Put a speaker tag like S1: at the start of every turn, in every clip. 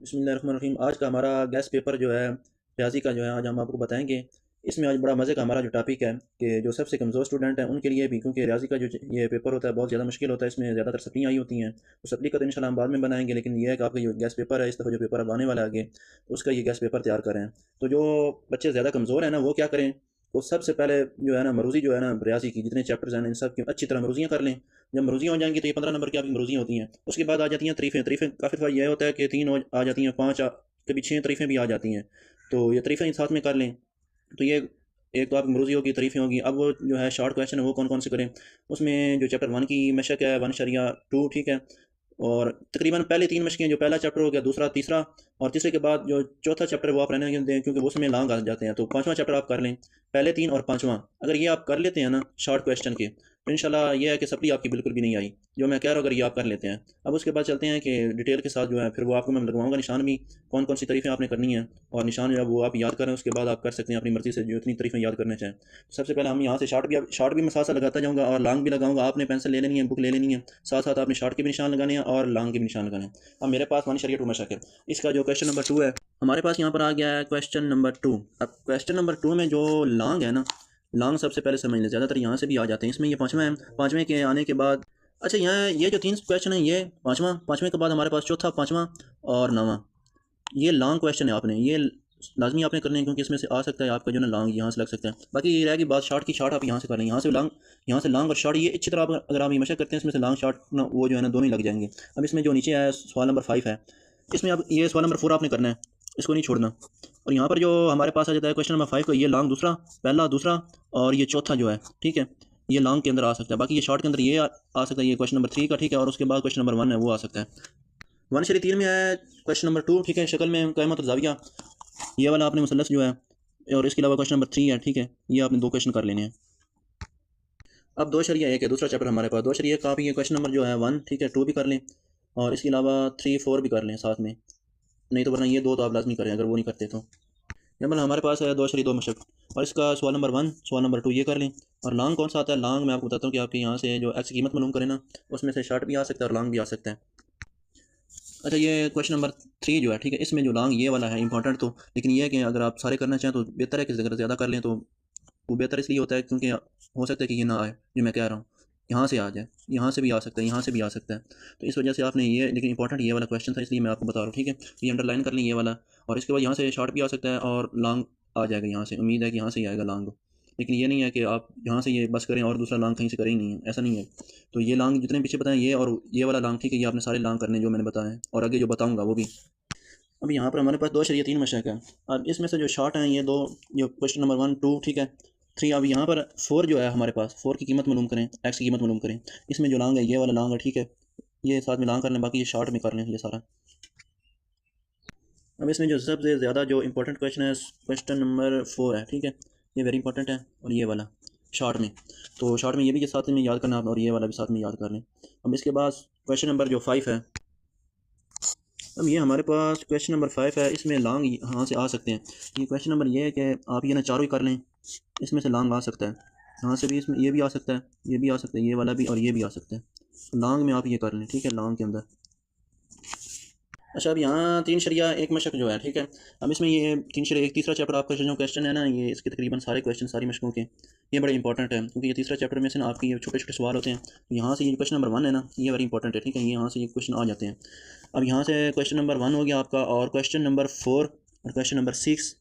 S1: बिस्मिल्लाहिर्रहमानिर्रहीम। आज का हमारा गेस्ट पेपर जो है रियाजी का जो है आज हम आपको बताएंगे। इसमें आज बड़ा मज़े का हमारा जो टॉपिक है कि जो सबसे कमज़ोर स्टूडेंट हैं उनके लिए भी, क्योंकि रियाजी का जो ये पेपर होता है बहुत ज़्यादा मुश्किल होता है, इसमें ज़्यादातर सप्लियाँ आई होती हैं। तो सप्ली का तो इंशाल्लाह हम बाद में बनाएंगे, लेकिन ये है कि आपका जो गेस्ट पेपर है, इस दफ़ा जो पेपर अब आने वाला है आगे, उसका ये गेस्ट पेपर तैयार करें। तो जो बच्चे ज़्यादा कमज़ोर हैं ना, वो क्या करें, वो सबसे पहले जो है ना मरूज़ी जो है ना रियाजी की जितने चैप्टर्स हैं इन सब की अच्छी तरह मरूज़ियाँ कर लें। जब मरूज़ियाँ हो जाएंगी तो ये 15 नंबर की आपकी मरूज़ियाँ होती हैं। उसके बाद आ जाती हैं तरीफ़ें। तरीफ़ें काफ़ी दफ़ा ये होता है कि तीन आ जाती हैं, पाँच कभी 6 तरीफ़ें भी आ जाती हैं। तो ये तरीफ़ें साथ में कर लें। तो ये एक तो आपकी मरूज़ी होगी, तरीफ़ें होगी। अब वो जो है शॉर्ट क्वेश्चन है वो कौन-कौन से करें? उसमें जो चैप्टर 1 की मशक है 1/2, ठीक है? और तकरीबन पहले 3 मशकें, जो पहला चैप्टर हो गया, दूसरा, तीसरा, और तीसरे के बाद जो चौथा चैप्टर है वो आप रहने दें, क्योंकि वो उसमें लॉन्ग आ जाते हैं। तो 5वां चैप्टर आप कर लें, पहले 3 और 5वां। अगर ये आप कर लेते हैं ना शॉर्ट क्वेश्चन के, तो इंशाल्लाह ये है कि सप्ली आपकी बिल्कुल भी नहीं आई। जो मैं कह रहा हूँ, अगर ये आप कर लेते हैं। अब उसके बाद चलते हैं कि डिटेल के साथ जो है फिर वो आपको मैं लगवाऊँगा निशान भी, कौन-कौन सी तरीफ़ें आपने करनी है, और निशान जो है वो आप याद करें। उसके बाद आप कर सकते हैं अपनी मर्ज़ी से जो इतनी तरीफ़ें याद करना चाहें। सबसे पहले हम यहाँ से शॉर्ट भी मैं साथ-साथ लगाता जाऊँगा और लॉन्ग भी लगाऊँगा। आपने पेंसिल ले लेनी है, बुक ले लेनी है। साथ-साथ आपने शॉर्ट के भी निशान लगाने हैं और लॉन्ग के भी निशान लगाने हैं। अब मेरे पास 1/2 मशक है। इसका जो क्वेश्चन नंबर 2 है, हमारे पास यहाँ पर आ गया है क्वेश्चन नंबर 2। अब क्वेश्चन नंबर 2 में जो लॉन्ग है ना, लॉन्ग सबसे पहले समझ लें, ज़्यादातर यहाँ से भी आ जाते हैं। इसमें ये 5वां है, 5वें के आने के बाद अच्छा यहाँ ये जो 3 क्वेश्चन है ये 5वां, 5वें के बाद हमारे पास चौथा, 5वां और 9वां। ये लॉन्ग क्वेश्चन है, आपने ये लाजमी आपने करने हैं, क्योंकि इसमें से आ सकता है आपका जो ना लॉन्ग यहाँ से लग सकता है। बाकी ये रहेगी बात शॉर्ट की। शॉर्ट आप यहाँ से कर लें, यहाँ से लॉन्ग और शॉर्ट ये अच्छी तरह आप अगर आप ये मशक करते हैं, इसमें से लॉन्ग शॉर्ट ना वो जो है ना दोनों ही लग जाएंगे। अब इसमें जो नीचे है सवाल नंबर 5 है, इसमें अब ये सवाल नंबर 4 आपने करना है, इसको नहीं छोड़ना। और यहाँ पर जो हमारे पास आ जाता है क्वेश्चन नंबर 5 का, ये लॉन्ग दूसरा, पहला, दूसरा, और ये चौथा जो है, ठीक है, ये लॉन्ग के अंदर आ सकता है। बाकी ये शॉर्ट के अंदर ये आ सकता है, ये क्वेश्चन नंबर 3 का, ठीक है, और उसके बाद क्वेश्चन नंबर 1 है वो आ सकता है। 1/3 में है क्वेश्चन नंबर 2, ठीक है, शक्ल में क़यामत और ज़ाविया, ये वाला आपने मुसल्लस जो है, और इसके अलावा क्वेश्चन नंबर 3 है, ठीक है, ये आपने 2 क्वेश्चन कर लेने हैं। अब 2/1 है दूसरा चैप्टर हमारे पास। 2/1 का आप ये क्वेश्चन नंबर जो है 1, ठीक है, 2 भी कर लें, और इसके अलावा 3, 4 भी कर लें साथ में। नहीं तो वरना ये 2 तो आप लाजमी करें, अगर वो नहीं करते तो। जब हमारे पास है 2/2 मशक, और इसका सवाल नंबर 1, सवाल नंबर 2 ये कर लें। और लॉन्ग कौन सा आता है? लॉन्ग मैं आपको बताता हूँ कि आपके यहाँ से जो एक्स की कीमत मालूम करें ना, उसमें से शॉर्ट भी आ सकता है और लॉन्ग भी आ सकता है। अच्छा ये क्वेश्चन नंबर 3 जो है, ठीक है, इसमें जो लॉन्ग ये वाला है इंपॉर्टेंट, तो लेकिन ये है कि अगर आप सारे करना चाहें तो बेहतर है कि अगर ज़्यादा कर लें तो वो बेहतर इसलिए होता है, क्योंकि हो सकता है कि ये ना आए जो मैं कह रहा हूँ, यहाँ से आ जाए, यहाँ से भी आ सकता है, यहाँ से भी आ सकता है। तो इस वजह से आपने ये, लेकिन इंपॉर्टेंट ये वाला क्वेश्चन था, इसलिए मैं आपको बता रहा हूँ, ठीक है। ये अंडरलाइन कर लें ये वाला, और इसके बाद यहाँ से शॉर्ट भी आ सकता है और लॉन्ग आ जाएगा यहाँ से। उम्मीद है कि यहाँ से ही आएगा लॉन्ग, लेकिन ये नहीं है कि आप यहाँ से ये बस करें और दूसरा लॉन्ग कहीं से करें ही नहीं है, ऐसा नहीं है। तो ये लॉन्ग जितने पीछे बताएं, ये और ये वाला लॉन्ग, ठीक है, ये आपने सारे लॉन्ग करने जो मैंने बताए हैं, और आगे जो बताऊँगा वो भी। अब यहाँ पर हमारे पास 2/3 मशक है। अब इसमें से जो शॉर्ट हैं ये 2, जो क्वेश्चन नंबर 1, 2, ठीक है, 3। अब यहाँ पर 4 जो है हमारे पास, 4 की कीमत मालूम करें, एक्स की कीमत मालूम करें। इसमें जो लॉन्ग है ये वाला लॉन्ग है, ठीक है, ये साथ में लॉन्ग कर लें, बाकी ये शॉर्ट में कर लें ये सारा। अब इसमें जो सबसे ज़्यादा जो इंपॉर्टेंट क्वेश्चन है क्वेश्चन नंबर 4 है, ठीक है, ये वेरी इंपॉर्टेंट है, और ये वाला शॉर्ट में। तो शॉर्ट में ये भी के साथ में याद करना आप, और ये वाला भी साथ में याद कर लें। अब इसके बाद क्वेश्चन नंबर जो 5 है, अब ये हमारे पास क्वेश्चन नंबर 5 है, इसमें लॉन्ग यहाँ से आ सकते हैं। ये क्वेश्चन नंबर ये है कि आप ये ना चारों ही कर लें, इसमें से लॉन्ग आ सकता है, यहाँ से भी, इसमें ये भी आ सकता है, ये भी आ सकता है, ये वाला भी, और ये भी आ सकता है। लॉन्ग में आप ये कर लें, ठीक है, लॉन्ग के अंदर। अच्छा अब यहाँ 3/1 मशक जो है, ठीक है, अब इसमें ये 3/1 तीसरा चैप्टर आपका जो क्वेश्चन है ना, ये इसके तकरीबन सारे क्वेश्चन सारी मशकों के ये बड़े इंपॉर्टेंट है, क्योंकि ये तीसरा चैप्टर में से ना आपकी ये छोटे छोटे सवाल होते हैं। तो यहाँ से ये क्वेश्चन नंबर 1 है ना, ये वेरी इंपॉर्टेंट है, ठीक है, ये यहाँ से ये क्वेश्चन आ जाते हैं। अब यहाँ से क्वेश्चन नंबर 1 हो गया आपका, और क्वेश्चन नंबर 4 और क्वेश्चन नंबर 6,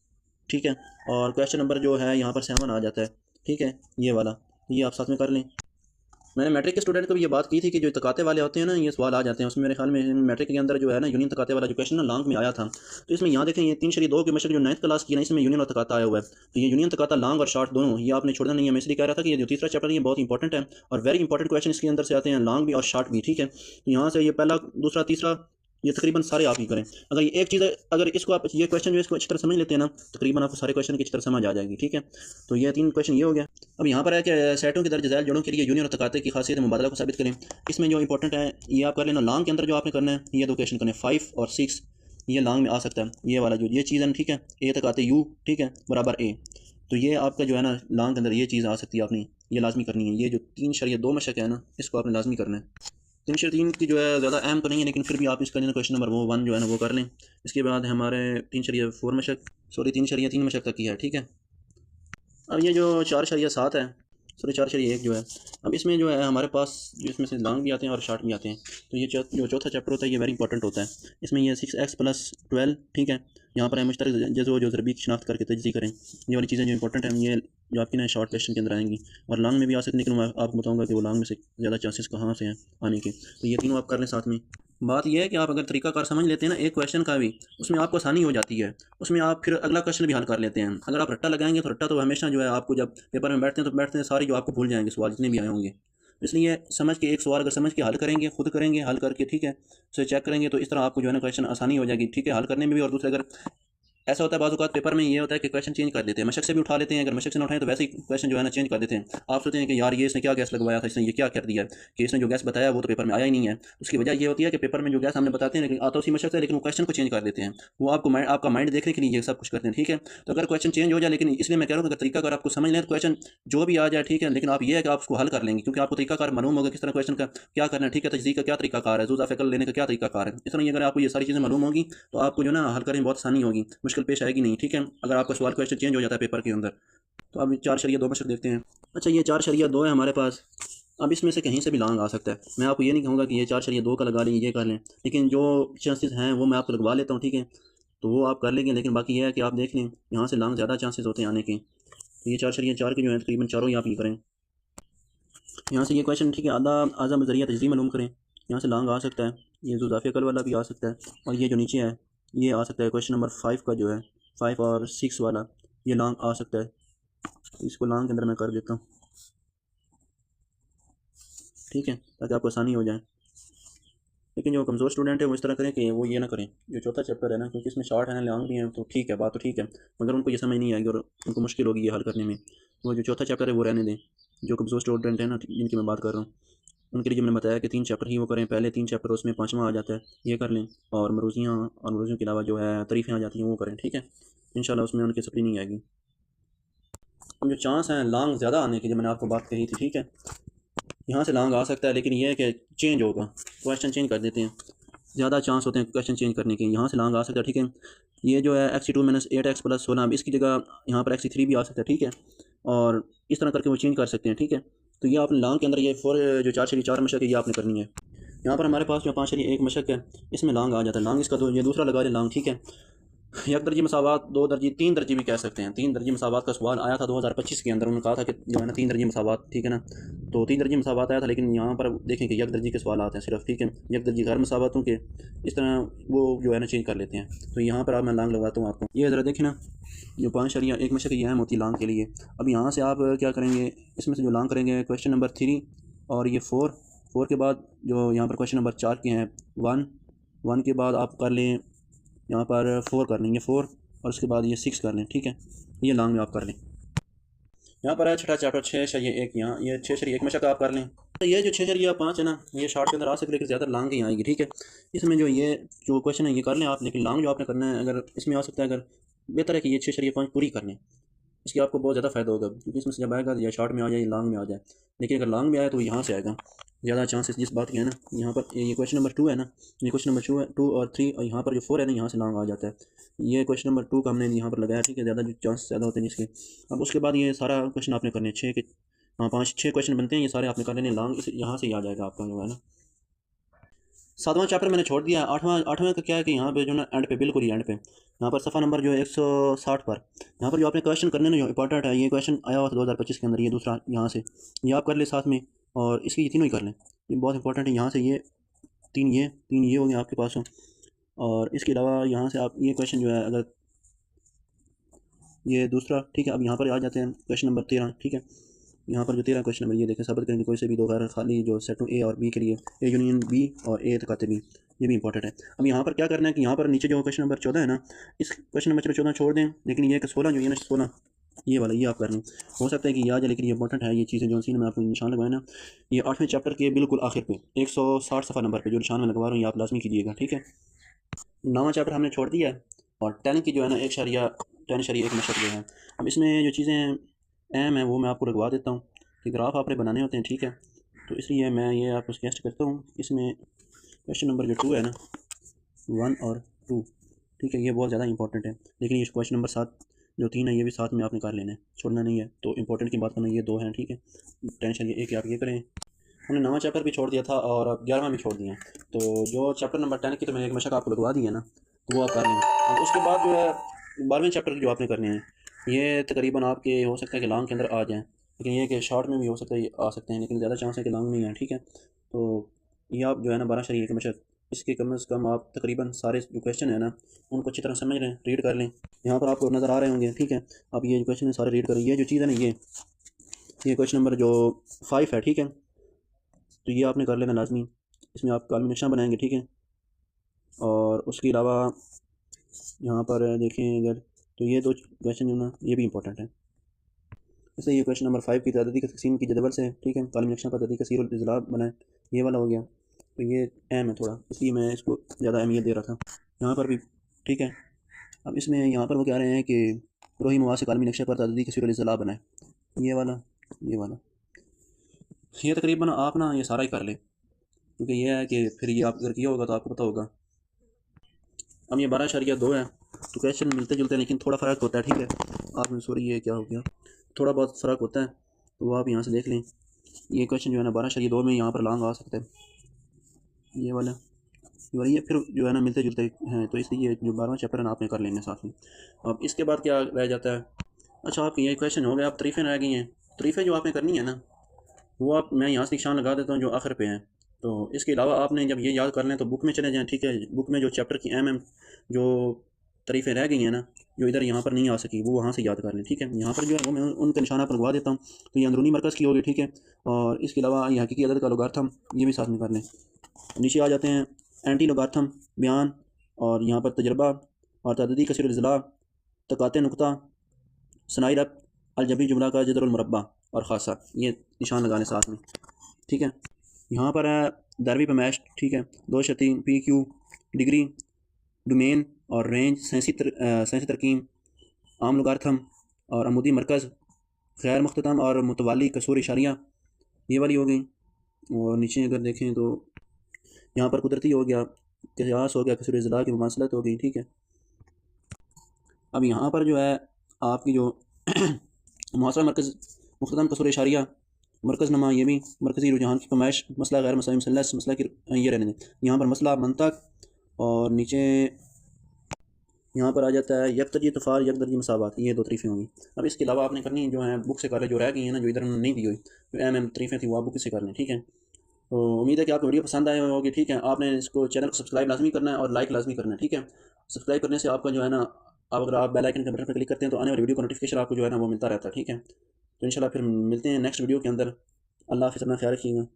S1: ठीक है, और क्वेश्चन नंबर जो है यहाँ पर 7 आ जाता है, ठीक है, ये वाला, ये आप साथ में कर लें। मैंने मैट्रिक के स्टूडेंट को भी ये बात की थी कि जो तकाते वाले होते हैं ना, ये सवाल आ जाते हैं उसमें। मेरे ख्याल में मैट्रिक के अंदर जो है ना यूनियन तकाते वाला जो क्वेश्चन ना लॉन्ग में आया था, तो इसमें यहाँ देखें ये 3/2 के मशक जो 9th क्लास की है ना, इसमें यूनियन और तकाता आया हुआ है। तो ये यूनियन तकाता लॉन्ग और शॉर्ट दोनों ये आपने छोड़ना नहीं है। मैं इसलिए कह रहा था कि ये जो तीसरा चैप्टर है ये बहुत इंपॉर्टेंट है, और वेरी इंपॉर्टेंट क्वेश्चन इसके अंदर से आते हैं, लॉन्ग भी और शॉर्ट भी, ठीक है। तो यहाँ से ये पहला, दूसरा, तीसरा, ये तकरीबन सारे आप ही करें। अगर ये एक चीज़ है, अगर इसको आप ये क्वेश्चन जो इसको अच्छी तरह समझ लेते हैं ना, तकरीबन आपको सारे क्वेश्चन की अच्छी तरह समझ आ जाएगी, ठीक है। तो ये 3 क्वेश्चन ये हो गया। अब यहाँ पर है कि सेटों के दर्ज झैल जोड़ों के लिए यूनियन और तकाते की खासियत मुबादला को साबित करें। इसमें जो इंपॉर्टेंट है ये आप कर लेना। लॉन्ग के अंदर जो आपने करना है ये 2 क्वेश्चन करने, 5 और 6, ये लॉन्ग में आ सकता है, ये वाला जो ये चीज़ है, ठीक है, ए तकाते यू, ठीक है, बराबर ए। तो ये आपका जो है ना लॉन्ग के अंदर ये चीज़ आ सकती है, आपने ये लाजमी करनी है। ये जो 3/2 मशक है ना, इसको आपने लाजमी करना है। 3 की जो है ज़्यादा अहम तो नहीं है, लेकिन फिर भी आप इसका जो है क्वेश्चन नंबर वो 1 जो है ना वो कर लें। इसके बाद हमारे 3 मशक, सॉरी 3 मशक तक की है, ठीक है। अब ये जो 4.7 है, सॉरी 4.1 जो है, अब इसमें जो है हमारे पास जो इसमें से लॉन्ग भी आते हैं और शॉर्ट भी आते हैं। तो ये जो चौथा चैप्टर होता है ये वेरी इंपॉर्टेंट होता है। इसमें ये 6x+12, ठीक है। यहाँ पर है मुश्तरक जो ज़रबी की शनाख्त करके तजज़ी करें। ये वाली चीज़ें जो इंपॉर्टेंट हैं ये जो आपकी ना शॉर्ट क्वेश्चन के अंदर आएंगी, और लॉन्ग में भी आ सकती है, लेकिन मैं आपको बताऊँगा कि वो लॉन्ग में से ज़्यादा चांसेस कहाँ से हैं आने के। तो ये तीनों आप कर लें साथ में। बात यह है कि आप अगर तरीकाकार समझ लेते हैं ना एक क्वेश्चन का भी, उसमें आपको आसानी हो जाती है, उसमें आप फिर अगला क्वेश्चन भी हल कर लेते हैं। अगर आप रट्टा लगाएंगे तो रट्टा तो हमेशा जो है आपको जब पेपर में बैठते हैं सारी जो आपको भूल जाएंगे सवाल जितने भी आए होंगे। इसलिए समझ के एक सवाल अगर समझ के हल करेंगे, खुद करेंगे हल करके, ठीक है, उसे चेक करेंगे, तो इस तरह आपको जो है ना क्वेश्चन आसानी हो जाएगी, ठीक है, हल करने में भी। और दूसरे अगर ऐसा होता है बाज़ औक़ात पेपर में ये होता है कि क्वेश्चन चेंज कर देते हैं, मशक से भी उठा लेते हैं, अगर मशक से ना उठाएं तो वैसे ही क्वेश्चन जो है ना चेंज कर देते हैं। आप सोचते हैं कि यार ये इसने क्या गैस लगवाया था, इसने ये क्या कर दिया कि इसने जो गैस बताया वो तो पेपर में आया ही नहीं है। उसकी वजह ये होती है कि पेपर में जो गैस हमने बताते हैं लेकिन आता उसी मशक से, लेकिन वो क्वेश्चन को चेंज कर देते हैं। वो आपका माइंड देखने के लिए ये सब कुछ करते हैं, ठीक है। तो अगर क्वेश्चन चेंज हो जाए, लेकिन इसलिए मैं कह रहा हूँ अगर तरीकाकार आपको समझ लें तो क्वेश्चन जो भी आ जाए, ठीक है, लेकिन आप ये है कि आप उसको हल कर लेंगे, क्योंकि आपको तरीकाकार मालूम होगा किस तरह क्वेश्चन का क्या करना है, ठीक है, तजदीद का क्या तरीकाकार है, जुज़ा फ़िक्र लेने का क्या तरीकाकार है। इस तरह अगर आपको ये सारी चीज़ें मालूम होगी तो आपको जो ना हल करने में बहुत आसानी होगी, मुश्किल पेश आएगी नहीं, ठीक है। अगर आपका सवाल क्वेश्चन चेंज हो जाता है पेपर के अंदर। तो अब 4.2 मशक देखते हैं। अच्छा, ये 4.2 है हमारे पास। अब इसमें से कहीं से भी लॉन्ग आ सकता है। मैं आपको ये नहीं कहूँगा कि ये 4.2 का लगा लें, ये कर लें, लेकिन जो चांसेस हैं वो मैं आपको लगवा लेता हूँ, ठीक है। तो वो आप कर लेंगे, लेकिन बाकी ये है कि आप देख लें यहाँ से लॉन्ग ज़्यादा चांसेस होते हैं आने के। तो ये 4.4 के जो है तकरीबन चारों ही आप ये करें। यहाँ से ये क्वेश्चन, ठीक है, आज़ा ज़रिया तजरीह मालूम करें, यहाँ से लॉन्ग आ सकता है। ये जुज़ाफ़ी अकल वाला भी आ सकता है, और ये जो नीचे है ये आ सकता है क्वेश्चन नंबर 5 का जो है 5 और 6 वाला, ये लॉन्ग आ सकता है। इसको लॉन्ग के अंदर मैं कर देता हूँ, ठीक है, ताकि आपको आसानी हो जाए। लेकिन जो कमज़ोर स्टूडेंट है वो इस तरह करें कि वो ये ना करें जो चौथा चैप्टर है ना, क्योंकि इसमें शॉर्ट है ना लॉन्ग भी है, तो ठीक है, बात तो ठीक है, मगर उनको ये समझ नहीं आएगी और उनको मुश्किल होगी ये हल करने में। तो जो चौथा चैप्टर है वो रहने दें। जो कमज़ोर स्टूडेंट है ना जिनकी मैं बात कर रहा हूँ उनके लिए जो मैंने बताया कि 3 चैप्टर ही वो करें, पहले 3 चैप्टर उसमें 5वां आ जाता है, ये कर लें, और मरूज़ियों के अलावा जो है तरीफ़ें आ जाती हैं वो करें, ठीक है। इंशाल्लाह उसमें उनकी सप्ली नहीं आएगी। अब जो चांस हैं लॉन्ग ज़्यादा आने की, जो मैंने आपको बात कही थी, ठीक है, यहाँ से लॉन्ग आ सकता है, लेकिन ये है कि चेंज होगा, क्वेश्चन चेंज कर देते हैं, ज़्यादा चांस होते हैं क्वेश्चन चेंज करने के। यहाँ से लॉन्ग आ सकता है, ठीक है। ये जो है x2 - 8x+16, अब इसकी जगह यहाँ पर x3 भी आ सकता है, ठीक है, और इस तरह करके वो चेंज कर सकते हैं, ठीक है। तो ये आपने लॉन्ग के अंदर ये 4 जो 4.4 मशक है ये आपने करनी है। यहाँ पर हमारे पास जो 5.1 मशक है इसमें लॉन्ग आ जाता है, लॉन्ग इसका तो ये दूसरा लगा दें लॉन्ग, ठीक है। एक दर्जी मसावात, 2 दर्जी, 3 दर्जी भी कह सकते हैं। 3 दर्जी मसावात का सवाल आया था 2025 के अंदर, उन्होंने कहा था कि जो है ना 3 दर्जी मसावात, ठीक है ना, तो 3 दर्जी मसावात आया था, लेकिन यहाँ पर देखें कि एक दर्जी के सवाल आते हैं सिर्फ, ठीक है, एक दर्जी गैर मसावातों के, इस तरह वो जो है ना चेंज कर लेते हैं। तो यहाँ पर अब मैं लॉन्ग लगाता हूँ आपको, ये ज़रा देखें ना, जो 5.1 मशक ये अहम होती है लॉन्ग के लिए। अब यहाँ से आप क्या करेंगे, इसमें से जो लॉन्ग करेंगे क्वेश्चन नंबर 3 और ये 4 के बाद जो यहाँ पर क्वेश्चन नंबर 4 के हैं 1 के बाद आप कर लें यहाँ पर 4 कर लेंगे 4, और उसके बाद ये 6 कर लें, ठीक है, ये लॉन्ग में आप कर लें। यहाँ पर है छठा चैप्टर 6.1, यहाँ ये 6.1 मशक आप कर लें। तो ये जो 6.5 है ना ये शॉर्ट के अंदर आ सकती है, लेकिन ज़्यादा लॉन्ग ही आएगी, ठीक है। इसमें जो ये जो क्वेश्चन है ये कर लें आप, लेकिन लॉन्ग जो आपने करना है अगर इसमें आ सकता है, अगर बेहतर है कि ये 6.5 पूरी कर लें, इसकी आपको बहुत ज़्यादा फ़ायदा होगा, क्योंकि इसमें से जब आएगा या शॉर्ट में आ जाए या लॉन्ग में आ जाए, लेकिन अगर लॉन्ग में आए तो यहाँ से आएगा ज़्यादा चांसेस। जिस बात की है ना, यहाँ पर ये क्वेश्चन नंबर 2 है ना, ये क्वेश्चन नंबर 2 और 3, और यहाँ पर जो 4 है ना यहाँ से लॉन्ग आ जाता है। ये क्वेश्चन नंबर 2 का हमने यहाँ पर लगाया, ठीक है, ज़्यादा जो चांस ज़्यादा होते हैं इसके। अब उसके बाद ये सारा क्वेश्चन आपने करने 6 के, हाँ 5-6 क्वेश्चन बनते हैं, ये सारे आपने कर लेने लॉन्ग, इस यहाँ से ही आ जाएगा आपका जो है ना। 7वां चैप्टर मैंने छोड़ दिया है। 8वां का क्या है कि यहाँ पे जो ना एंड पे, बिल्कुल ही एंड पे, यहाँ पर सफ़ा नंबर जो है 160 पर, यहाँ पर जो आपने क्वेश्चन करने ना जो इंपॉर्टेंट है, ये क्वेश्चन आया हुआ था 2025 के अंदर, ये दूसरा यहाँ से ये आप कर ले साथ में, और इसके ये तीनों ही कर लें, ये बहुत इंपॉर्टेंट है। यहाँ से ये तीन ये हो गए आपके पास, और इसके अलावा यहाँ से आप ये क्वेश्चन जो है अगर ये दूसरा, ठीक है। अब यहाँ पर आ जाते हैं क्वेश्चन नंबर 13, ठीक है। यहाँ पर जो 13 क्वेश्चन नंबर ये देखें, साबित करेंगे कोई से भी दो गैर खाली जो सेटों ए और बी के लिए ए यूनियन बी और ए तकाते बी, ये भी इंपॉर्टेंट है। अब यहाँ पर क्या करना है कि यहाँ पर नीचे जो क्वेश्चन नंबर 14 है ना, इस क्वेश्चन नंबर 14 छोड़ दें, लेकिन ये 16 जो है ना 16 ये वाला ये आप कर लें, हो सकता है कि याद है, लेकिन ये इंपॉर्टेंट है। ये चीज़ें जो सी मैं आपको निशान लगवाया ना, ये 8वें चैप्टर के बिल्कुल आखिर पे 160 सफ़ा नंबर पे जो निशान में लगवा रहा हूँ ये आप लाजमी कीजिएगा, ठीक है। 9वां चैप्टर हमने छोड़ दिया है, और 10 की जो है ना 10.1 मशक जो है। अब इसमें जो चीज़ें अहम है वो मैं आपको लगवा देता हूँ कि ग्राफ आपने बनाने होते हैं, ठीक है। तो इसलिए मैं ये आपको सजेस्ट करता हूँ, इसमें क्वेश्चन नंबर जो 2 है ना, 1 और 2, ठीक है, ये बहुत ज़्यादा इंपॉर्टेंट है। लेकिन ये क्वेश्चन नंबर 7 जो 3 है ये भी साथ में आपने कर लेना है, छोड़ना नहीं है। तो इंपॉर्टेंट की बात करना, ये 2 हैं, ठीक है, टेंशन ये एक आप ये करें। हमने 9वां चैप्टर भी छोड़ दिया था और अब 11वां भी छोड़ दिया। तो जो चैप्टर नंबर 10 की तो मैंने एक मशक आपको लगवा दी है ना, तो वो आप कर लें। अब उसके बाद जो है 12वें चैप्टर की जो आपने करने हैं, ये तकरीबन आपके हो सकता है कि लॉन्ग के अंदर आ जाएँ, लेकिन ये कि शॉर्ट में भी हो सकता है आ सकते हैं, लेकिन ज़्यादा चांस है कि लॉन्ग में ही आए, ठीक है। तो ये आप जो है ना 12 शरीय की मशक, इसके कम से कम आप तकरीबन सारे जो क्वेश्चन है ना उनको अच्छी तरह समझ लें, रीड कर लें। यहाँ पर आपको नज़र आ रहे होंगे, ठीक है। आप ये जो क्वेश्चन है सारे रीड करें। ये जो चीज़ है ना, ये क्वेश्चन नंबर जो 5 है, ठीक है, तो ये आपने कर लेना लाजमी। इसमें आप कालमी नक्शा बनाएंगे, ठीक है। और उसके अलावा यहाँ पर देखें अगर, तो ये 2 क्वेश्चन जो ना ये भी इंपॉर्टेंट है। जैसे ये क्वेश्चन नंबर 5 की तअददी की तकसीम की जदवल से, ठीक है, कालमी नक्शा पर तअददी कसीरुल इज़लाल बनाए, ये वाला हो गया। तो ये अहम है थोड़ा, इसलिए मैं इसको ज़्यादा अहमियत दे रहा था यहाँ पर भी, ठीक है। अब इसमें यहाँ पर वो कह रहे हैं कि रोही मवाद से कालमी नक्शे पर तअददी कसीरुल इज़लाल बनाए, ये वाला, ये वाला, ये तकरीबन आप ना ये सारा ही कर लें, क्योंकि ये है कि फिर ये आप अगर किया होगा तो आपको पता होगा। अब ये 12.2 है, तो क्वेश्चन मिलते जुलते हैं लेकिन थोड़ा फ़र्क होता है, ठीक है। आप सॉरी ये क्या हो गया, थोड़ा बहुत फ़र्क होता है, तो वो आप यहाँ से देख लें। ये क्वेश्चन जो है ना 12.2 में यहाँ पर लॉन्ग आ सकता है, ये वाला, ये फिर जो है ना मिलते जुलते हैं, तो इसलिए ये जो 12वां चैप्टर है ना आपने कर लेना साथ में। अब इसके बाद क्या रह जाता है, अच्छा आपकी ये क्वेश्चन हो गया, आप तरीफ़ें रह गई हैं। तरीफ़ें जो आपने करनी है ना, वो आप, मैं यहाँ से निशान लगा देता हूँ जो आखिर पे हैं। तो इसके अलावा आपने जब ये याद कर लें तो बुक में चले जाएँ, ठीक है। बुक में जो चैप्टर की जो तरीफ़ें रह गई हैं ना, जो इधर यहाँ पर नहीं आ सकी, वो वहाँ से याद कर लें, ठीक है। यहाँ पर जो है वो मैं उनका निशाना पर लगवा देता हूँ। तो ये अंदरूनी मरकज़ की होगी, ठीक है। और इसके अलावा ये हकीकी अदद का लोगार्थम, ये भी साथ में कर लें। नीचे आ जाते हैं एंटी लोगार्थम, बयान, और यहाँ पर तजर्बा और तअद्दुदी कसीरुल इज़ला, तकाते नुक्ता, सनाई रब, अलजबरी जुमला का जदरुल मुरब्बा और ख़ासा, ये निशान लगा लें साथ में, ठीक है। यहाँ पर है दरवी पैमाइश, ठीक है, 2 पी क्यू, डिग्री, डोमेन और रेंज, साइंसी तरकीम, आम लोगार्थम और अमूदी मरकज़, गैर मुख्ततम और मुतवाली कसूर इशारियाँ, ये वाली हो गई। और नीचे अगर देखें तो यहाँ पर कुदरती हो गया, कियास हो गया, कसूर इज़्ला की मुमासलत हो गई, ठीक है। अब यहाँ पर जो है आपकी जो मुहासरा मरकज़, मुख्ततम कसूर इशारिया, मरकज़ नमा, ये भी मरकज़ी रुझान की पैमाइश, मसला गैर मसला मुसल्लस, मसला की ये रहने दें। यहाँ पर मसला मंतक, और नीचे यहाँ पर आ जाता है एक दर्जी तफ़ार, एक दर्जी मसावत, ये 2 तरीफ़ें होंगी। अब इसके अलावा आपने करनी जो है बुक से कर ले, जो रह गई है ना, जो इधर नहीं दी हुई, जो एम तरीफ़ें थी वो आप बुक से कर लें, ठीक है। तो उम्मीद है कि आपको वीडियो पसंद आए होगी, ठीक है। आपने इसको चैनल को सब्सक्राइब लाजमी करना है और लाइक लाजमी करना है, ठीक है। सब्सक्राइब करने से आपका जो है ना, आप अगर आप बेल आइकन के बटन पर क्लिक करते हैं तो आने वाली वीडियो का नोटिफिकेशन आपको जो है ना वो मिलता रहता है, ठीक है। तो इंशाल्लाह फिर मिलते हैं नेक्स्ट वीडियो के अंदर। अल्लाह हाफ़िज़, अपना ख्याल रखिएगा।